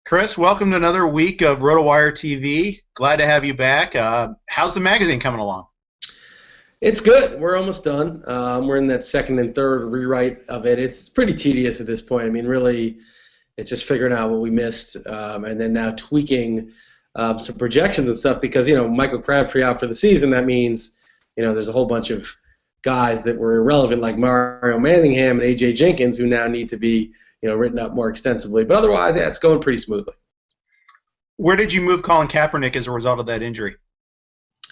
Chris, welcome to another week of RotoWire TV. Glad to have you back. How's the magazine coming along? It's good. We're almost done. We're in that second and third rewrite of it. It's pretty tedious at this point. I mean, really, it's just figuring out what we missed and then now tweaking some projections and stuff because, Michael Crabtree out for the season. That means, there's a whole bunch of guys that were irrelevant like Mario Manningham and A.J. Jenkins who now need to be, written up more extensively. But otherwise, yeah, it's going pretty smoothly. Where did you move Colin Kaepernick as a result of that injury?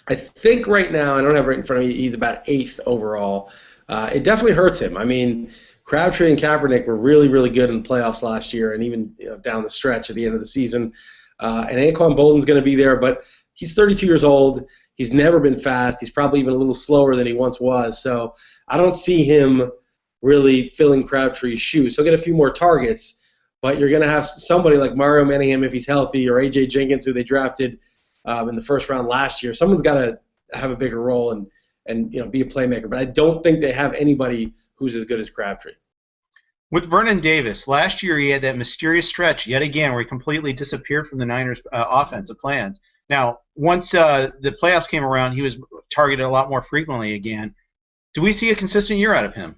I think right now, I don't have it right in front of me, he's about 8th overall. It definitely hurts him. I mean, Crabtree and Kaepernick were really, really good in the playoffs last year and even down the stretch at the end of the season. And Anquan Bolden's going to be there, but he's 32 years old. He's never been fast. He's probably even a little slower than he once was. So I don't see him really filling Crabtree's shoes. He'll get a few more targets, but you're going to have somebody like Mario Manningham if he's healthy or A.J. Jenkins, who they drafted in the first round last year. Someone's got to have a bigger role and be a playmaker. But I don't think they have anybody who's as good as Crabtree. With Vernon Davis, last year he had that mysterious stretch yet again where he completely disappeared from the Niners' offensive plans. Now, once the playoffs came around, he was targeted a lot more frequently again. Do we see a consistent year out of him?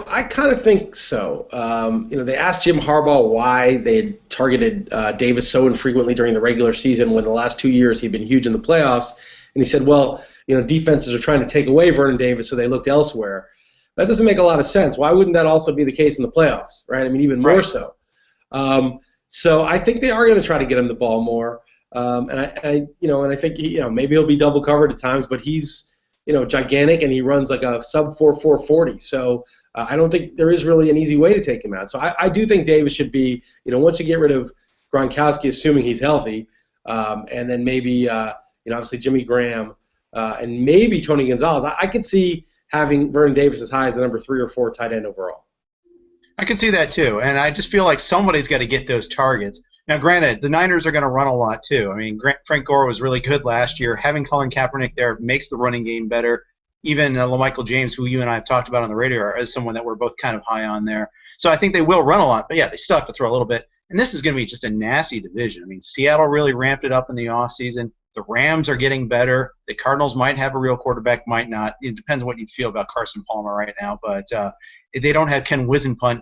I kind of think so. They asked Jim Harbaugh why they had targeted Davis so infrequently during the regular season when the last 2 years he'd been huge in the playoffs. And he said, well, defenses are trying to take away Vernon Davis, so they looked elsewhere. That doesn't make a lot of sense. Why wouldn't that also be the case in the playoffs, right? I mean, even more so. So I think they are going to try to get him the ball more. And I think maybe he'll be double covered at times, but he's gigantic, and he runs like a sub-4.40. 40. So I don't think there is really an easy way to take him out. So I do think Davis should be, once you get rid of Gronkowski, assuming he's healthy, and then maybe, obviously Jimmy Graham, and maybe Tony Gonzalez, I could see having Vernon Davis as high as the number 3 or 4 tight end overall. I can see that too, and I just feel like somebody's got to get those targets. Now, granted, the Niners are going to run a lot too. I mean, Frank Gore was really good last year. Having Colin Kaepernick there makes the running game better. Even LaMichael James, who you and I have talked about on the radio, is someone that we're both kind of high on there. So I think they will run a lot, but yeah, they still have to throw a little bit. And this is going to be just a nasty division. I mean, Seattle really ramped it up in the offseason. The Rams are getting better. The Cardinals might have a real quarterback, might not. It depends on what you feel about Carson Palmer right now. But they don't have Ken Wisenpunt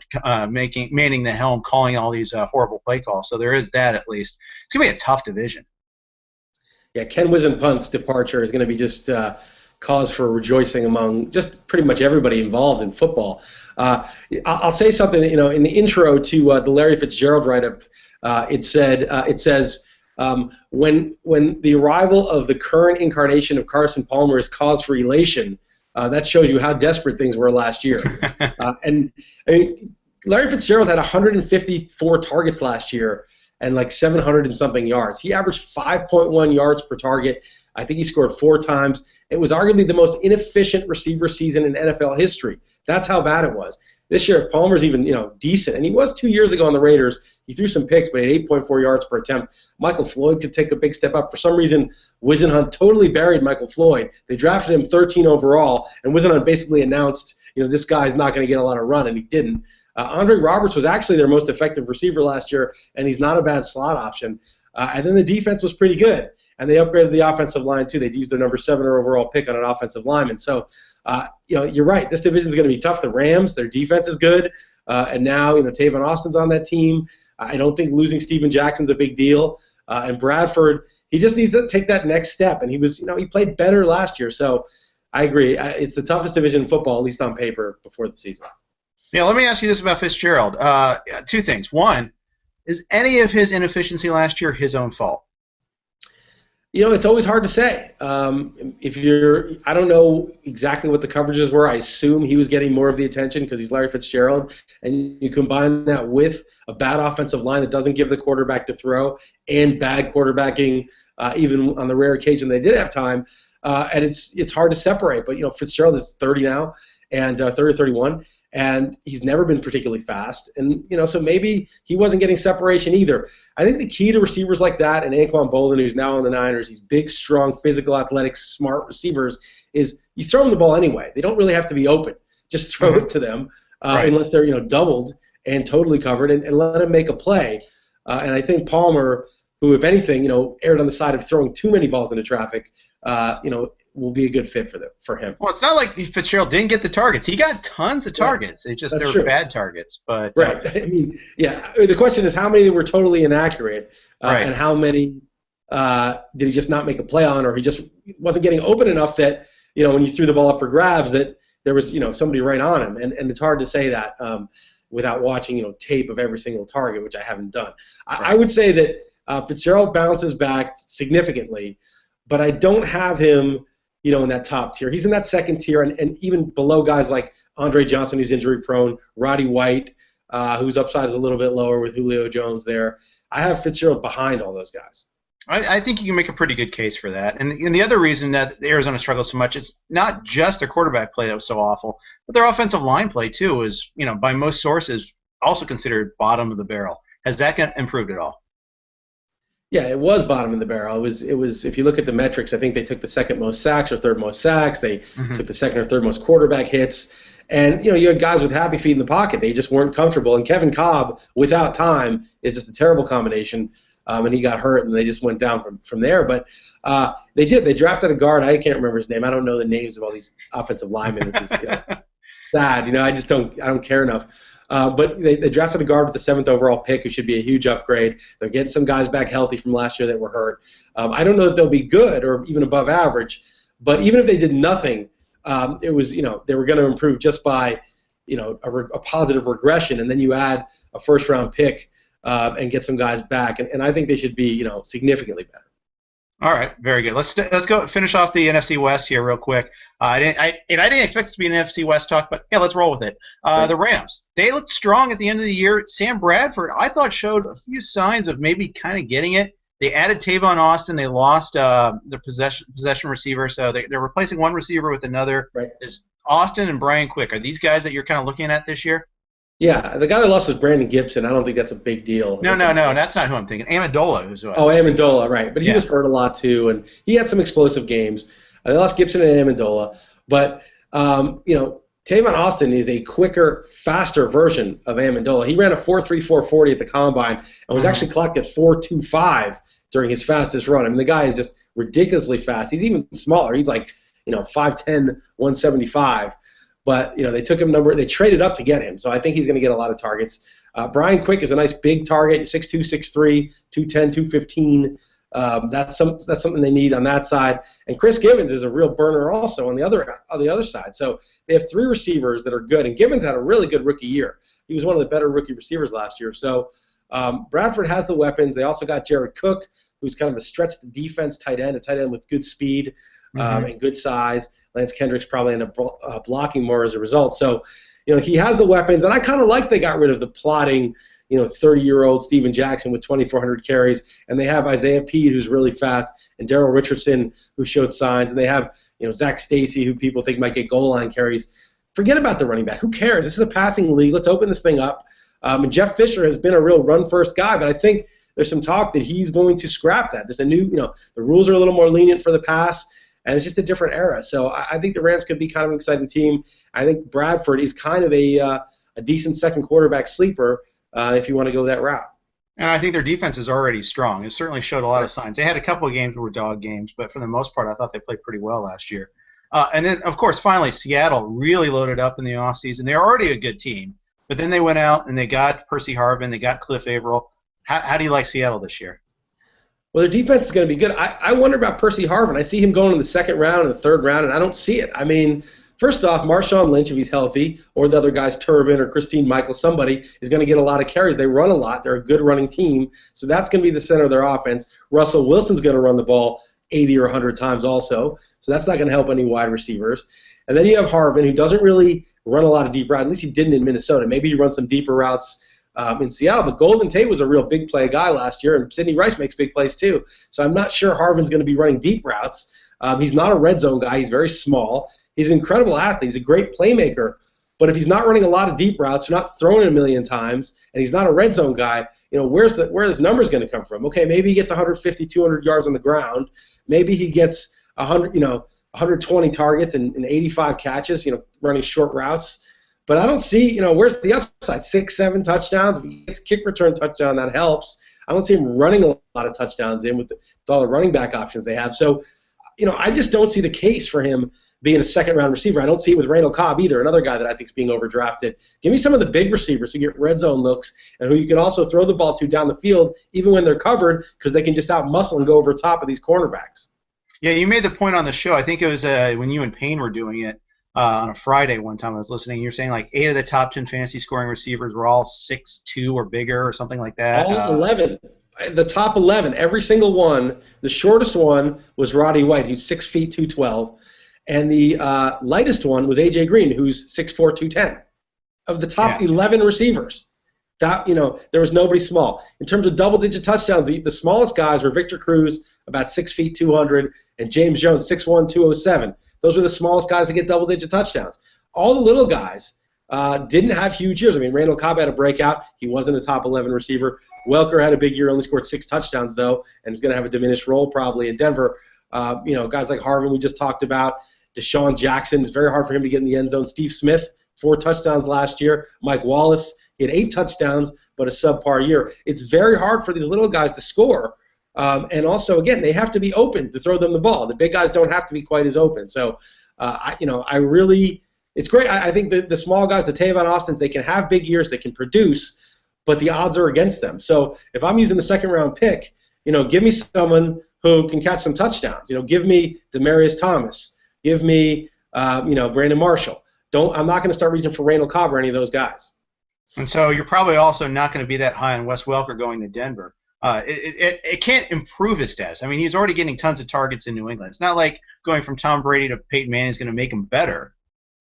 manning the helm, calling all these horrible play calls. So there is that at least. It's going to be a tough division. Yeah, Ken Wisenpunt's departure is going to be just cause for rejoicing among just pretty much everybody involved in football. I'll say something. In the intro to the Larry Fitzgerald write-up, it says. When the arrival of the current incarnation of Carson Palmer is cause for elation, that shows you how desperate things were last year. And I mean, Larry Fitzgerald had 154 targets last year and like 700 and something yards. He averaged 5.1 yards per target. I think he scored 4 times. It was arguably the most inefficient receiver season in NFL history. That's how bad it was. This year, if Palmer's even decent, and he was 2 years ago on the Raiders, he threw some picks, but he had 8.4 yards per attempt. Michael Floyd could take a big step up. For some reason, Wisenhunt totally buried Michael Floyd. They drafted him 13 overall, and Wisenhunt basically announced, this guy's not going to get a lot of run, and he didn't. Andre Roberts was actually their most effective receiver last year, and he's not a bad slot option. And then the defense was pretty good, and they upgraded the offensive line too. They'd used their number 7 overall pick on an offensive lineman. So, you're right. This division is going to be tough. The Rams, their defense is good, and now Tavon Austin's on that team. I don't think losing Steven Jackson's a big deal. And Bradford, he just needs to take that next step. And he was, he played better last year. So I agree. It's the toughest division in football, at least on paper, before the season. Yeah, let me ask you this about Fitzgerald. 2 things. One, is any of his inefficiency last year his own fault? It's always hard to say. I don't know exactly what the coverages were. I assume he was getting more of the attention because he's Larry Fitzgerald. And you combine that with a bad offensive line that doesn't give the quarterback to throw and bad quarterbacking, even on the rare occasion they did have time. And it's hard to separate. But, Fitzgerald is 30 now, and 30 or 31. And he's never been particularly fast. And, so maybe he wasn't getting separation either. I think the key to receivers like that, and Anquan Bolden, who's now on the Niners, these big, strong, physical, athletic, smart receivers, is you throw them the ball anyway. They don't really have to be open. Just throw it to them unless they're, doubled and totally covered and let them make a play. And I think Palmer, who, if anything, erred on the side of throwing too many balls into traffic, will be a good fit for him. Well, it's not like Fitzgerald didn't get the targets. He got tons of targets. It's just they were bad targets. But right. I mean, yeah. The question is how many were totally inaccurate, and how many did he just not make a play on, or he just wasn't getting open enough that when you threw the ball up for grabs that there was somebody right on him, and it's hard to say that without watching tape of every single target, which I haven't done. I would say that Fitzgerald bounces back significantly, but I don't have him in that top tier. He's in that second tier, and even below guys like Andre Johnson, who's injury prone, Roddy White, whose upside is a little bit lower with Julio Jones there. I have Fitzgerald behind all those guys. I think you can make a pretty good case for that. And the other reason that Arizona struggles so much is not just their quarterback play that was so awful, but their offensive line play too is, by most sources, also considered bottom of the barrel. Has that improved at all? Yeah, it was bottom of the barrel. It was. If you look at the metrics, I think they took the second most sacks or third most sacks. They took the second or third most quarterback hits. And, you had guys with happy feet in the pocket. They just weren't comfortable. And Kevin Cobb, without time, is just a terrible combination. And he got hurt, and they just went down from there. But they did. They drafted a guard. I can't remember his name. I don't know the names of all these offensive linemen, which is sad. I just don't care enough. But they drafted a guard with the 7th overall pick, who should be a huge upgrade. They're getting some guys back healthy from last year that were hurt. I don't know that they'll be good or even above average, but even if they did nothing, it was they were going to improve just by a positive regression, and then you add a first-round pick and get some guys back, and I think they should be significantly better. All right, very good. Let's go finish off the NFC West here real quick. I didn't expect it to be an NFC West talk, but yeah, let's roll with it. The Rams, they looked strong at the end of the year. Sam Bradford, I thought, showed a few signs of maybe kind of getting it. They added Tavon Austin. They lost their possession receiver, so they're replacing one receiver with another. Right. Is Austin and Brian Quick, are these guys that you're kind of looking at this year? Yeah, the guy that lost was Brandon Gibson. I don't think that's a big deal. No, that's not who I'm thinking. Amendola, who's who. Amendola, right. But he was hurt a lot too, and he had some explosive games. They lost Gibson and Amendola. But, Tavon Austin is a quicker, faster version of Amendola. He ran a 4.3, 4.40 at the Combine and was actually clocked at 4.25 during his fastest run. I mean, the guy is just ridiculously fast. He's even smaller. He's like, 5'10", 175. But, they took him they traded up to get him. So I think he's going to get a lot of targets. Brian Quick is a nice big target, 6'2", 6'3", 210, 215. That's something they need on that side. And Chris Gibbons is a real burner also on the other side. So they have 3 receivers that are good. And Gibbons had a really good rookie year. He was one of the better rookie receivers last year. So Bradford has the weapons. They also got Jared Cook, who's kind of a stretch the defense tight end, a tight end with good speed and good size. Lance Kendrick's probably end up blocking more as a result. So, he has the weapons, and I kind of like they got rid of the plotting, 30-year-old Steven Jackson with 2,400 carries, and they have Isaiah Pede, who's really fast, and Darrell Richardson, who showed signs, and they have, Zach Stacy, who people think might get goal line carries. Forget about the running back. Who cares? This is a passing league. Let's open this thing up. And Jeff Fisher has been a real run-first guy, but I think there's some talk that he's going to scrap that. There's a new, the rules are a little more lenient for the pass, and it's just a different era. So I think the Rams could be kind of an exciting team. I think Bradford is kind of a decent second quarterback sleeper if you want to go that route. And I think their defense is already strong. It certainly showed a lot of signs. They had a couple of games that were dog games, but for the most part, I thought they played pretty well last year. And then, of course, finally, Seattle really loaded up in the offseason. They're already a good team, but then they went out and they got Percy Harvin, they got Cliff Averill. How do you like Seattle this year? Well, their defense is going to be good. I wonder about Percy Harvin. I see him going in the second round and the third round, and I don't see it. I mean, first off, Marshawn Lynch, if he's healthy, or the other guys, Turbin or Christine Michael, somebody is going to get a lot of carries. They run a lot. They're a good running team, so that's going to be the center of their offense. Russell Wilson's going to run the ball 80 or 100 times also, so that's not going to help any wide receivers. And then you have Harvin, who doesn't really run a lot of deep routes. At least he didn't in Minnesota. Maybe he runs some deeper routes in Seattle, but Golden Tate was a real big play guy last year, and Sidney Rice makes big plays too. So I'm not sure Harvin's going to be running deep routes. He's not a red zone guy. He's very small. He's an incredible athlete. He's a great playmaker. But if he's not running a lot of deep routes, you're not throwing it a million times, and he's not a red zone guy, where his numbers going to come from? Okay, maybe he gets 150, 200 yards on the ground. Maybe he gets 120 targets and 85 catches, running short routes. But I don't see, where's the upside? 6, 7 touchdowns. If he gets a kick return touchdown, that helps. I don't see him running a lot of touchdowns in with all the running back options they have. So, I just don't see the case for him being a second-round receiver. I don't see it with Randall Cobb either, another guy that I think is being overdrafted. Give me some of the big receivers who get red zone looks and who you can also throw the ball to down the field, even when they're covered, because they can just out-muscle and go over top of these cornerbacks. Yeah, you made the point on the show. I think it was when you and Payne were doing it on a Friday one time I was listening. You were saying like 8 of the top 10 fantasy scoring receivers were all 6'2" or bigger or something like that. All 11. The top 11, every single one. The shortest one was Roddy White, who's 6 feet 212. And the lightest one was A.J. Green, who's 6'4", 210. Of the top 11 receivers, there was nobody small. In terms of double-digit touchdowns, the smallest guys were Victor Cruz, about 6 feet 200, and James Jones, 6'1", 207. Those were the smallest guys to get double-digit touchdowns. All the little guys didn't have huge years. I mean, Randall Cobb had a breakout. He wasn't a top 11 receiver. Welker had a big year, only scored 6 touchdowns, though, and is going to have a diminished role probably in Denver. Guys like Harvin we just talked about. Deshaun Jackson, it's very hard for him to get in the end zone. Steve Smith, 4 touchdowns last year. Mike Wallace, he had 8 touchdowns, but a subpar year. It's very hard for these little guys to score. And also, again, they have to be open to throw them the ball. The big guys don't have to be quite as open. So, it's great. I think the small guys, the Tavon Austins, they can have big years, they can produce, but the odds are against them. So if I'm using the second-round pick, give me someone who can catch some touchdowns. Give me Demaryius Thomas. Give me, Brandon Marshall. I'm not going to start reaching for Randall Cobb or any of those guys. And so you're probably also not going to be that high on Wes Welker going to Denver. It can't improve his status. I mean, he's already getting tons of targets in New England. It's not like going from Tom Brady to Peyton Manning is going to make him better.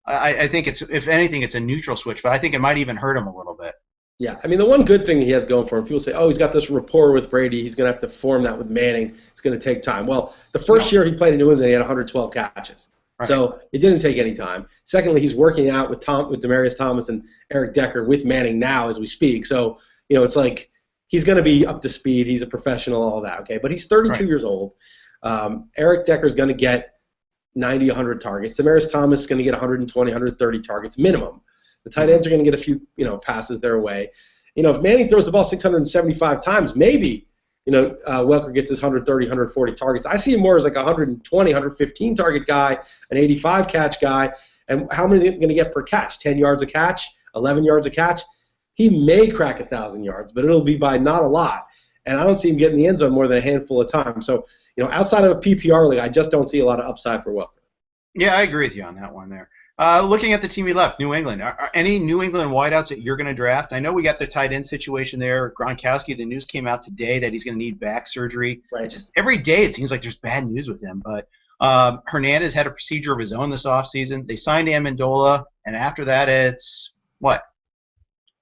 I think if anything, it's a neutral switch, but I think it might even hurt him a little bit. Yeah, I mean, the one good thing he has going for him, people say, he's got this rapport with Brady. He's going to have to form that with Manning. It's going to take time. Well, the first year he played in New England, he had 112 catches. Right. So it didn't take any time. Secondly, he's working out with Demaryius Thomas and Eric Decker with Manning now as we speak. So, it's like he's going to be up to speed. He's a professional, all that. Okay, but he's 32 years old. Eric Decker's going to get 90, 100 targets. Demaryius Thomas is going to get 120, 130 targets minimum. The tight ends are going to get a few, passes their way. If Manning throws the ball 675 times, maybe, Welker gets his 130, 140 targets. I see him more as like a 120, 115 target guy, an 85 catch guy. And how many is he going to get per catch? 10 yards a catch? 11 yards a catch? He may crack 1,000 yards, but it'll be by not a lot. And I don't see him getting the end zone more than a handful of times. So, outside of a PPR league, I just don't see a lot of upside for Welker. Yeah, I agree with you on that one there. Looking at the team he left, New England, are any New England wideouts that you're going to draft? I know we got the tight end situation there. Gronkowski, the news came out today that he's going to need back surgery. Right. Just every day it seems like there's bad news with him. But Hernandez had a procedure of his own this offseason. They signed Amendola, and after that it's what?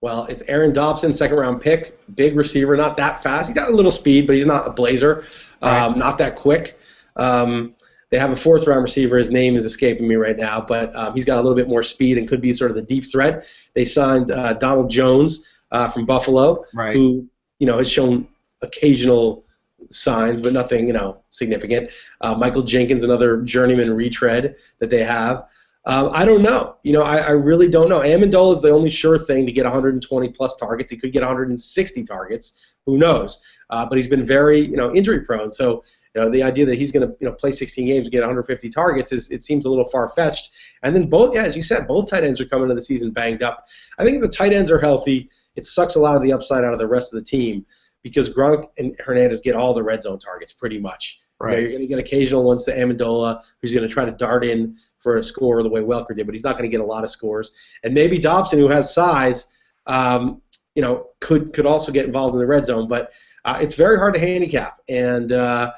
Well, it's Aaron Dobson, second-round pick, big receiver, not that fast. He's got a little speed, but he's not a blazer, not that quick. They have a fourth-round receiver. His name is escaping me right now, but he's got a little bit more speed and could be sort of the deep threat. They signed Donald Jones from Buffalo, who has shown occasional signs, but nothing significant. Michael Jenkins, another journeyman retread that they have. I don't know. I really don't know. Amendola is the only sure thing to get 120-plus targets. He could get 160 targets. Who knows? But he's been very, injury-prone. So, the idea that he's going to, play 16 games and get 150 targets it seems a little far-fetched. And then as you said, both tight ends are coming into the season banged up. I think if the tight ends are healthy, it sucks a lot of the upside out of the rest of the team because Gronk and Hernandez get all the red zone targets pretty much. Right. You're going to get occasional ones to Amendola, who's going to try to dart in for a score the way Welker did, but he's not going to get a lot of scores. And maybe Dobson, who has size, could also get involved in the red zone. But it's very hard to handicap. And, I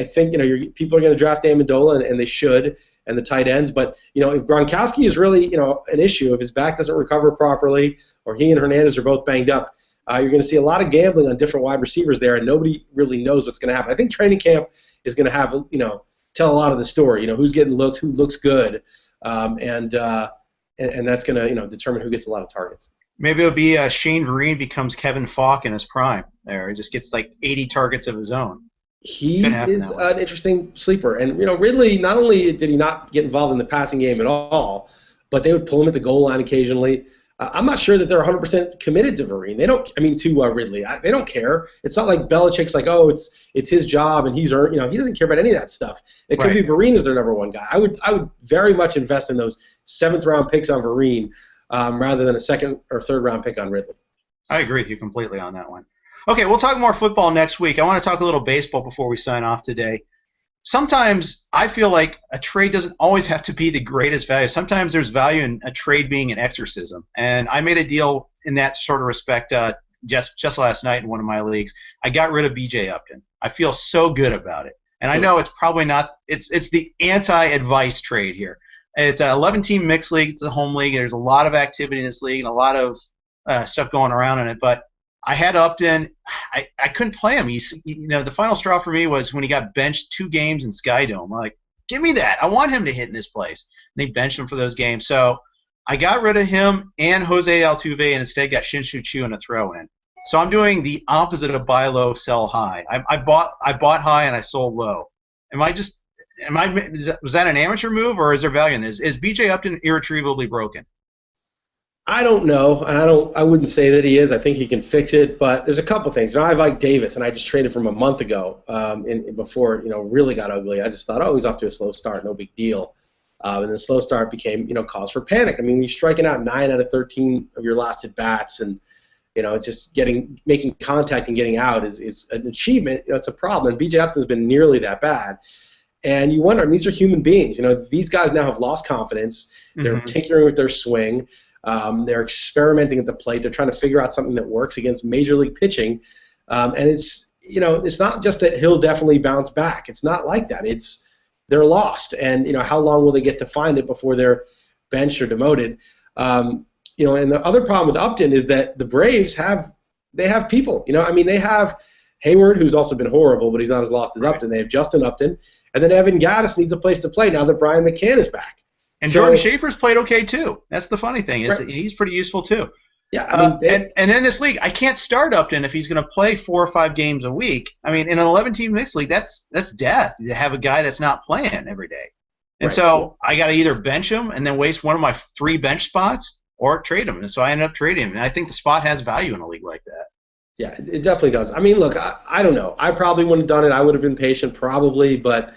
think, people are going to draft Amendola, and they should, and the tight ends. But, if Gronkowski is really, an issue, if his back doesn't recover properly or he and Hernandez are both banged up, you're going to see a lot of gambling on different wide receivers there, and nobody really knows what's going to happen. I think training camp is going to have, tell a lot of the story. Who's getting looks, who looks good, and that's going to, determine who gets a lot of targets. Maybe it'll be Shane Vereen becomes Kevin Falk in his prime. There, he just gets like 80 targets of his own. He is an interesting sleeper, and Ridley. Not only did he not get involved in the passing game at all, but they would pull him at the goal line occasionally. I'm not sure that they're 100% committed to Vereen. They don't. I mean, to Ridley. They don't care. It's not like Belichick's like, oh, it's his job and he's earned. He doesn't care about any of that stuff. It could be Vereen as their number one guy. I would very much invest in those 7th round picks on Vereen rather than a 2nd or 3rd round pick on Ridley. I agree with you completely on that one. Okay, we'll talk more football next week. I want to talk a little baseball before we sign off today. Sometimes I feel like a trade doesn't always have to be the greatest value. Sometimes there's value in a trade being an exorcism. And I made a deal in that sort of respect just last night in one of my leagues. I got rid of B.J. Upton. I feel so good about it. And I know it's probably not – it's the anti-advice trade here. It's an 11-team mixed league. It's a home league. There's a lot of activity in this league and a lot of stuff going around in it. But I had Upton. I couldn't play him. The final straw for me was when he got benched 2 games in Skydome. I'm like, give me that. I want him to hit in this place. And they benched him for those games. So I got rid of him and Jose Altuve and instead got Shin-Soo Choo in a throw-in. So I'm doing the opposite of buy low, sell high. I bought high and I sold low. Was that an amateur move or is there value in this? Is B.J. Upton irretrievably broken? I don't know. I wouldn't say that he is. I think he can fix it, but there's a couple things. I have Ike Davis, and I just traded from a month ago, before it really got ugly. I just thought, he's off to a slow start, no big deal. And the slow start became, cause for panic. I mean, you're striking out 9 out of 13 of your last at bats, and it's just making contact and getting out is an achievement. It's a problem. And B.J. Upton's been nearly that bad. And you wonder, these are human beings. These guys now have lost confidence. They're tinkering with their swing. They're experimenting at the plate. They're trying to figure out something that works against major league pitching. And it's not just that he'll definitely bounce back. It's not like that. They're lost. And, how long will they get to find it before they're benched or demoted? And the other problem with Upton is that the Braves have people. They have Hayward, who's also been horrible, but he's not as lost as Upton. They have Justin Upton. And then Evan Gattis needs a place to play now that Brian McCann is back. And Jordan Schaefer's played okay too. That's the funny thing is he's pretty useful too. Yeah, and in this league, I can't start Upton if he's going to play 4 or 5 games a week. In an 11-team mixed league, that's death to have a guy that's not playing every day. And so I got to either bench him and then waste one of my 3 bench spots, or trade him. And so I ended up trading him. And I think the spot has value in a league like that. Yeah, it definitely does. Look, I don't know. I probably wouldn't have done it. I would have been patient probably, but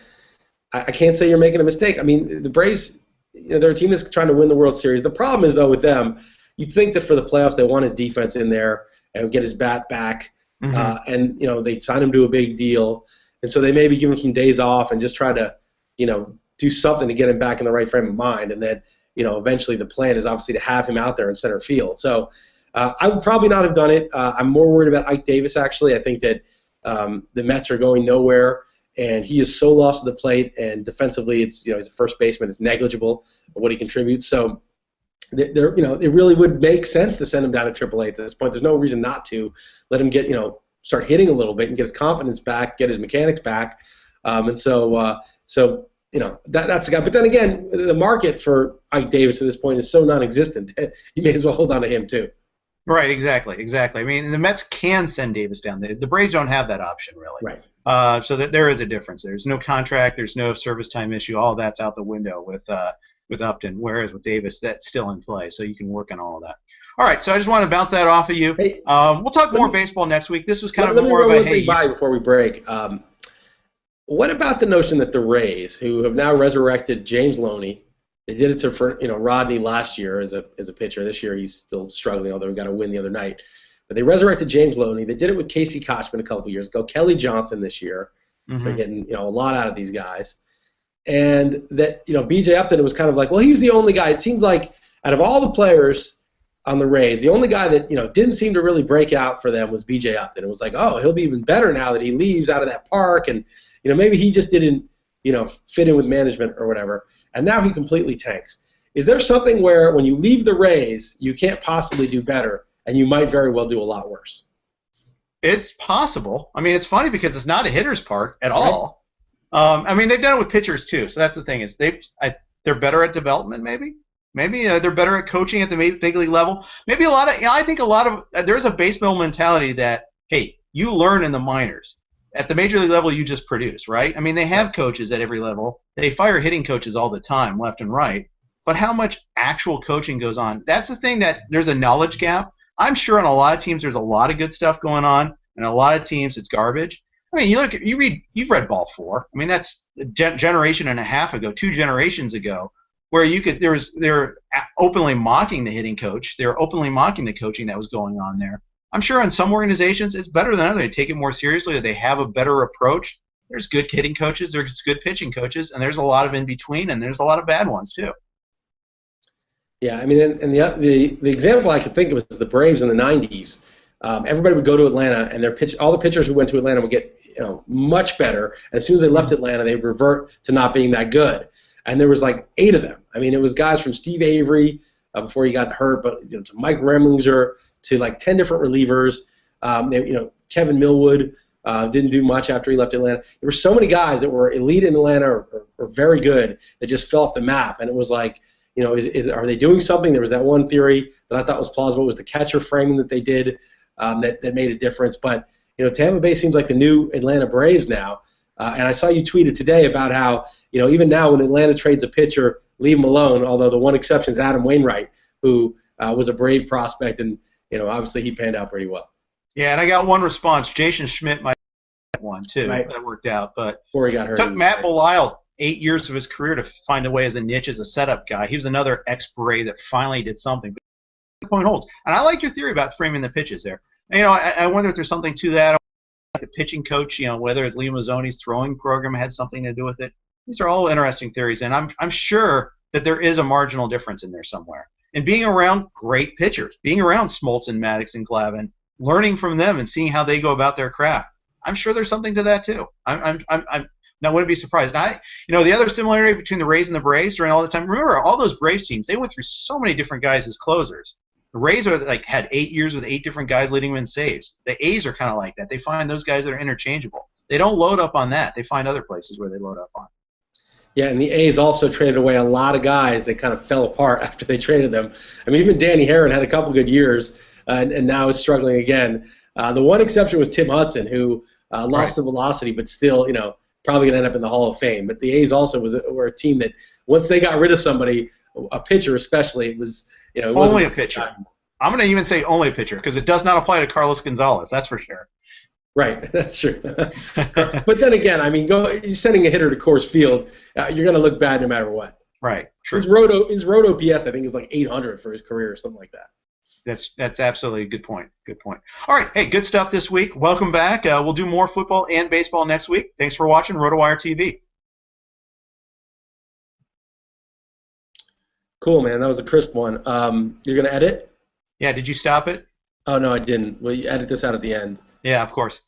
I can't say you're making a mistake. The Braves. They're a team that's trying to win the World Series. The problem is, though, with them, you'd think that for the playoffs they want his defense in there and get his bat back. And, they sign him to a big deal. And so they maybe give him some days off and just try to, do something to get him back in the right frame of mind. And then, eventually the plan is obviously to have him out there in center field. So I would probably not have done it. I'm more worried about Ike Davis, actually. I think that the Mets are going nowhere. And he is so lost to the plate, and defensively, he's a first baseman. It's negligible what he contributes. So, it really would make sense to send him down to AAA at this point. There's no reason not to let him get, start hitting a little bit and get his confidence back, get his mechanics back. That's the guy. But then again, the market for Ike Davis at this point is so non-existent. You may as well hold on to him too. Right, exactly. The Mets can send Davis down. The Braves don't have that option, really. Right. So that there is a difference. There's no contract. There's no service time issue. All that's out the window with Upton, whereas with Davis, that's still in play. So you can work on all of that. All right, so I just want to bounce that off of you. Hey, we'll talk more baseball next week. This was kind of more of a hey. Before we break, what about the notion that the Rays, who have now resurrected James Loney, they did it to Rodney last year as a pitcher. This year he's still struggling, although he got a win the other night. But they resurrected James Loney. They did it with Casey Kochman a couple years ago. Kelly Johnson this year. They're getting a lot out of these guys. And that B.J. Upton was kind of like, well, he was the only guy. It seemed like out of all the players on the Rays, the only guy that didn't seem to really break out for them was B.J. Upton. It was like, oh, he'll be even better now that he leaves out of that park, and maybe he just didn't fit in with management or whatever. And now he completely tanks. Is there something where when you leave the Rays, you can't possibly do better, and you might very well do a lot worse? It's possible. It's funny because it's not a hitter's park at all. They've done it with pitchers too. So that's the thing is they're better at development. Maybe they're better at coaching at the big league level. Maybe I think a lot of there's a baseball mentality that hey, you learn in the minors. At the major league level, you just produce, right? They have coaches at every level. They fire hitting coaches all the time, left and right. but how much actual coaching goes on. That's the thing, that there's a knowledge gap. I'm sure on a lot of teams there's a lot of good stuff going on, and a lot of teams it's garbage. I mean, you've read Ball 4. I mean, that's a generation and a half ago, 2 generations ago, where they're openly mocking the hitting coach. They're openly mocking the coaching that was going on there. I'm sure in some organizations it's better than others. They take it more seriously. They have a better approach. There's good hitting coaches. There's good pitching coaches, and there's a lot of in between, and there's a lot of bad ones too. Yeah, I mean, and the example I could think of was the Braves in the '90s. Everybody would go to Atlanta, and all the pitchers who went to Atlanta would get much better. And as soon as they left Atlanta, they revert to not being that good. And there was like 8 of them. I mean, it was guys from Steve Avery before he got hurt, but to Mike Remlinger, to like 10 different relievers. Kevin Millwood didn't do much after he left Atlanta. There were so many guys that were elite in Atlanta or very good that just fell off the map. And it was like, are they doing something? There was that one theory that I thought was plausible. It was the catcher framing that they did that made a difference. But Tampa Bay seems like the new Atlanta Braves now. And I saw you tweeted today about how even now when Atlanta trades a pitcher, leave him alone. Although the one exception is Adam Wainwright, who was a Brave prospect, and obviously he panned out pretty well. Yeah, and I got one response. Jason Schmidt might have one too. Right. That worked out, but before he got hurt, it took Matt Belisle 8 years of his career to find a way as a niche as a setup guy. He was another ex-Brave that finally did something. But the point holds, and I like your theory about framing the pitches there. And, I wonder if there's something to that. The pitching coach, whether it's Leo Mazzoni's throwing program had something to do with it. These are all interesting theories, and I'm sure that there is a marginal difference in there somewhere. And being around great pitchers, being around Smoltz and Maddox and Glavine, learning from them and seeing how they go about their craft, I'm sure there's something to that too. I wouldn't be surprised. And the other similarity between the Rays and the Braves during all the time. Remember, all those Braves teams, they went through so many different guys as closers. The Rays had 8 years with 8 different guys leading them in saves. The A's are kind of like that. They find those guys that are interchangeable. They don't load up on that. They find other places where they load up on. Yeah, and the A's also traded away a lot of guys that kind of fell apart after they traded them. I mean, even Danny Herron had a couple good years, and now is struggling again. The one exception was Tim Hudson, who lost the velocity, but still, probably going to end up in the Hall of Fame. But the A's also were a team that once they got rid of somebody, a pitcher especially, it was it only a pitcher. I'm going to even say only a pitcher because it does not apply to Carlos Gonzalez. That's for sure. Right, that's true. But then again, I mean, sending a hitter to Coors Field, you're going to look bad no matter what. Right. True. His roto PS, I think, is like 800 for his career or something like that. That's absolutely a good point. Good point. All right, hey, good stuff this week. Welcome back. We'll do more football and baseball next week. Thanks for watching RotoWire TV. Cool, man. That was a crisp one. You're going to edit? Yeah, did you stop it? Oh, no, I didn't. Well, you edit this out at the end. Yeah, of course.